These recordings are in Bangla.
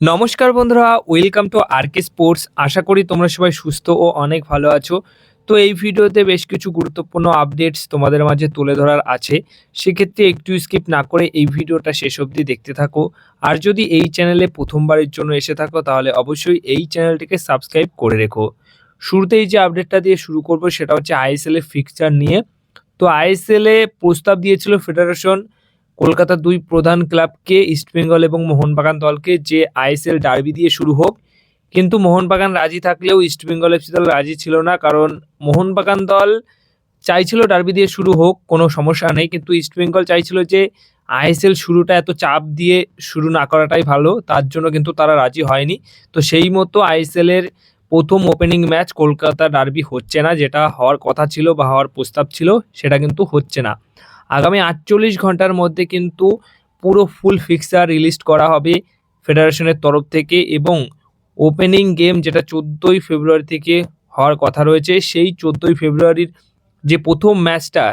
নমস্কার বন্ধুরা, ওয়েলকাম টু আরকে স্পোর্টস। আশা করি তোমরা সবাই সুস্থ ও অনেক ভালো আছো। তো এই ভিডিওতে বেশ কিছু গুরুত্বপূর্ণ আপডেটস তোমাদের মাঝে তুলে ধরার আছে। সেক্ষেত্রে একটু স্কিপ না করে এই ভিডিওটা শেষ অবধি দেখতে থাকো। আর যদি এই চ্যানেলে প্রথমবারের জন্য এসে থাকো তাহলে অবশ্যই এই চ্যানেলটিকে সাবস্ক্রাইব করে রেখো। শুরুতেই যে আপডেটটা দিয়ে শুরু করব সেটা হচ্ছে আইএসএল এর ফিক্সচার নিয়ে। তো আইএসএল এ প্রস্তাব দিয়েছিল ফেডারেশন কলকাতার দুই প্রধান ক্লাবকে, ইস্টবেঙ্গল এবং মোহনবাগান দলকে, যে আইএসএল ডার্বি দিয়ে শুরু হোক। কিন্তু মোহনবাগান রাজি থাকলেও ইস্টবেঙ্গল এফসি দল রাজি ছিল না, কারণ মোহনবাগান দল চাইছিল ডার্বি দিয়ে শুরু হোক, কোনো সমস্যা নেই, কিন্তু ইস্টবেঙ্গল চাইছিল যে আইএসএল শুরুটা এত চাপ দিয়ে শুরু না করাটাই ভালো, তার জন্য কিন্তু তারা রাজি হয়নি। তো সেই মতো আইএসএল এর প্রথম ওপেনিং ম্যাচ কলকাতা ডার্বি হচ্ছে না, যেটা হওয়ার কথা ছিল বা হওয়ার প্রস্তাব ছিল, সেটা কিন্তু হচ্ছে না। আগামী 48 ঘন্টার মধ্যে কিন্তু পুরো ফুল ফিক্সার রিলিজ করা হবে ফেডারেশনের তরফ থেকে, এবং ওপেনিং গেম যেটা 14ই ফেব্রুয়ারি থেকে হওয়ার কথা রয়েছে, সেই 14ই ফেব্রুয়ারির যে প্রথম ম্যাচটা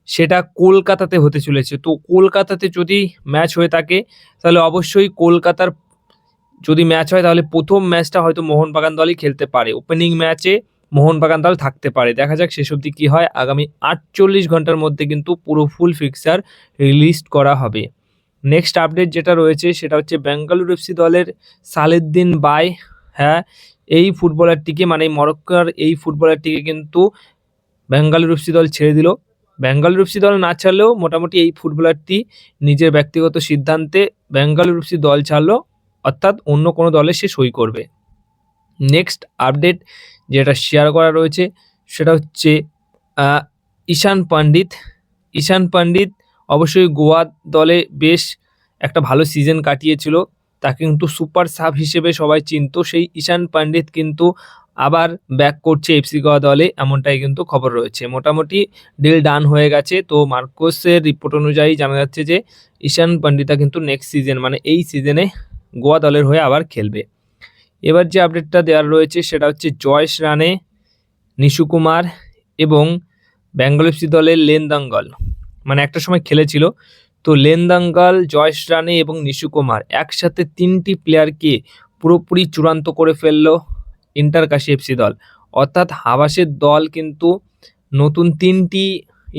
সেটা কলকাতাতে হতে চলেছে। তো কলকাতাতে যদি ম্যাচ হয়ে থাকে তাহলে অবশ্যই কলকাতার যদি ম্যাচ হয় তাহলে প্রথম ম্যাচটা হয়তো মোহনবাগান দলই খেলতে পারে, ওপেনিং ম্যাচে মোহনবাগান দল থাকতে পারে। দেখা যাক শেষ অবধি কী হয়। আগামী 48 ঘন্টার মধ্যে কিন্তু পুরো ফুল ফিক্সার রিলিজ করা হবে। নেক্সট আপডেট যেটা রয়েছে সেটা হচ্ছে বেঙ্গালুরু এফসি দলের সালেদ্দিন বাই, হ্যাঁ, এই ফুটবলারটিকে, মানে মরক্কোর এই ফুটবলারটিকে কিন্তু বেঙ্গালুরু এফসি দল ছেড়ে দিল। বেঙ্গালুরু এফসি দল না ছাড়লেও মোটামুটি এই ফুটবলারটি নিজের ব্যক্তিগত সিদ্ধান্তে বেঙ্গালুরু এফসি দল ছাড়লো, অর্থাৎ অন্য কোনো দলে সে সই করবে। নেক্সট আপডেট যেটা শেয়ার করা রয়েছে সেটা হচ্ছে ঈশান পণ্ডিত। ঈশান পণ্ডিত অবশ্যই গোয়া দলে বেশ একটা ভালো সিজন কাটিয়েছিল, তাকে কিন্তু সুপার সাব হিসেবে সবাই চিনত। সেই ঈশান পণ্ডিত কিন্তু আবার ব্যাক করছে এফসি গোয়া দলে, এমনটাই কিন্তু খবর রয়েছে। মোটামুটি ডিল ডান হয়ে গেছে। তো মার্কোসের রিপোর্ট অনুযায়ী জানা যাচ্ছে যে ঈশান পণ্ডিতা কিন্তু নেক্সট সিজন, মানে এই সিজনে গোয়া দলের হয়ে আবার খেলবে। এবার যে আপডেটটা দেওয়ার রয়েছে সেটা হচ্ছে জয়েশ রানে, নিশু কুমার এবং বেঙ্গল এফসি দলের লেনদাঙ্গল, মানে একটা সময় খেলেছিল। তো লেনদাঙ্গল, জয়েশ রানে এবং নিশু কুমার একসাথে তিনটি প্লেয়ারকে পুরোপুরি চূড়ান্ত করে ফেললো ইন্টারকাশি এফসি দল, অর্থাৎ হাবাসের দল কিন্তু নতুন তিনটি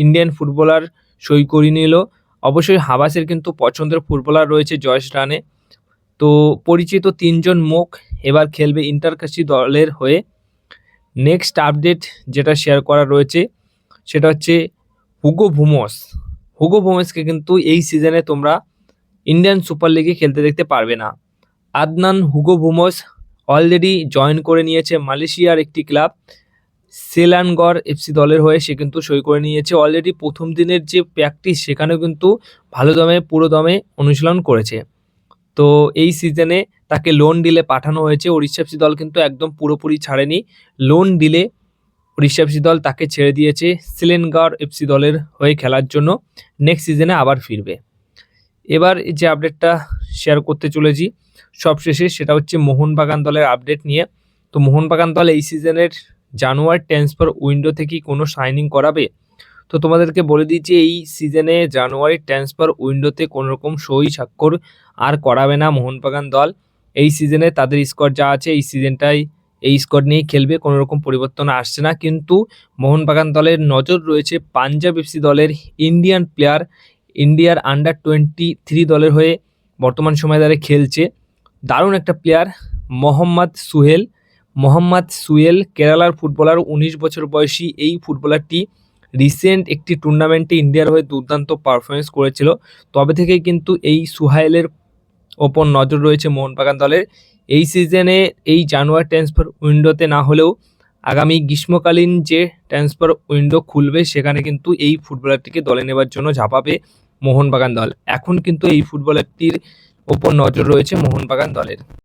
ইন্ডিয়ান ফুটবলার সই করিয়ে নিল। অবশ্যই হাবাসের কিন্তু পছন্দের ফুটবলার রয়েছে জয়েশ রানে। তো পরিচিত তিনজন মুখ এবার খেলবে ইন্টারকাশি দলের হয়ে। নেক্সট আপডেট যেটা শেয়ার করা রয়েছে সেটা হচ্ছে হুগো বুমস। হুগো বুমসকে কিন্তু এই সিজনে তোমরা ইন্ডিয়ান সুপার লিগে খেলতে দেখতে পারবে না। আদনান হুগো বুমস অলরেডি জয়েন করে নিয়েছে মালয়েশিয়ার একটি ক্লাব সেলানগড় এফসি দলের হয়ে, সে কিন্তু সই করে নিয়েছে। অলরেডি প্রথম দিনের যে প্র্যাকটিস সেখানেও কিন্তু ভালো দমে পুরো দমে অনুশীলন করেছে। তো এই সিজনে তাকে লোন ডিলে পাঠানো হয়েছে। ওড়িশা এফসি দল কিন্তু একদম পুরোপুরি ছাড়েনি, লোন ডিলে ওড়িশা এফসি দল তাকে ছেড়ে দিয়েছে সেলেনগড় এফসি দলের হয়ে খেলার জন্য। নেক্সট সিজনে আবার ফিরবে। এবার যে আপডেটটা শেয়ার করতে চলেছি সবশেষে সেটা হচ্ছে মোহনবাগান দলের আপডেট নিয়ে। তো মোহনবাগান দল এই সিজনের জানুয়ারি ট্রান্সফার উইন্ডো থেকে কোনো সাইনিং করাবে। তো তোমাদেরকে বলে দিচ্ছি, এই সিজনে জানুয়ারি ট্রান্সফার উইন্ডোতে কোনোরকম সই স্বাক্ষর আর করাবে না মোহনবাগান দল। এই সিজনে তাদের স্কোয়াড যা আছে এই সিজনটাই এই স্কোয়াড নিয়েই খেলবে, কোনো রকম পরিবর্তন আসছে না। কিন্তু মোহনবাগান দলের নজর রয়েছে পাঞ্জাব এফসি দলের ইন্ডিয়ান প্লেয়ার, ইন্ডিয়ার আন্ডার-23 দলের হয়ে বর্তমান সময়ে তারা খেলছে, দারুণ একটা প্লেয়ার মোহাম্মদ সুহেল কেরালার ফুটবলার, 19 বছর বয়সী এই ফুটবলারটি রিসেন্ট একটি টুর্নামেন্টে ইন্ডিয়ার হয়ে দুর্দান্ত পারফরমেন্স করেছিল। তবে থেকেই কিন্তু এই সুহাইলের ওপর নজর রয়েছে মোহনবাগান দলের। এই সিজনে এই জানুয়ারি ট্রান্সফার উইন্ডোতে না হলেও আগামী গ্রীষ্মকালীন যে ট্রান্সফার উইন্ডো খুলবে সেখানে কিন্তু এই ফুটবলারটিকে দলে নেবার জন্য ঝাঁপাবে মোহনবাগান দল। এখন কিন্তু এই ফুটবলারটির ওপর নজর রয়েছে মোহনবাগান দলের।